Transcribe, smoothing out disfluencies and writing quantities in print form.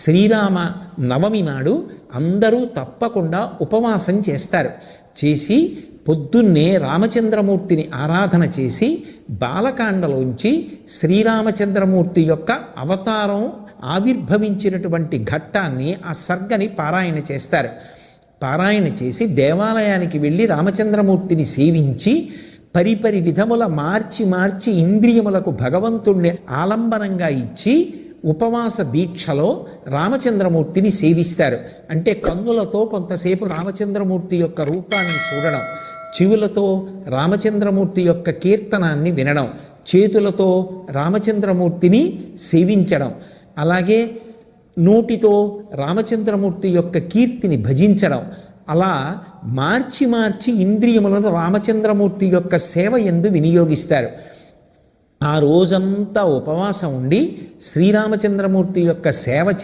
శ్రీరామ నవమి నాడు అందరూ తప్పకుండా ఉపవాసం చేస్తారు. చేసి పొద్దున్నే రామచంద్రమూర్తిని ఆరాధన చేసి బాలకాండలోంచి శ్రీరామచంద్రమూర్తి యొక్క అవతారం ఆవిర్భవించినటువంటి ఘట్టాన్ని, ఆ సర్గని పారాయణ చేస్తారు. పారాయణ చేసి దేవాలయానికి వెళ్ళి రామచంద్రమూర్తిని సేవించి పరిపరి విధముల మార్చి ఇంద్రియములకు భగవంతుణ్ణి ఆలంబనంగా ఇచ్చి ఉపవాస దీక్షలో రామచంద్రమూర్తిని సేవిస్తారు. అంటే కన్నులతో కొంతసేపు రామచంద్రమూర్తి యొక్క రూపాన్ని చూడడం, చెవులతో రామచంద్రమూర్తి యొక్క కీర్తనాన్ని వినడం, చేతులతో రామచంద్రమూర్తిని సేవించడం, అలాగే నోటితో రామచంద్రమూర్తి యొక్క కీర్తిని భజించడం, అలా మార్చి ఇంద్రియములను రామచంద్రమూర్తి యొక్క సేవ యందు వినియోగిస్తారు. ఆ రోజంతా ఉపవాసం ఉండి శ్రీరామచంద్రమూర్తి యొక్క సేవ చేసి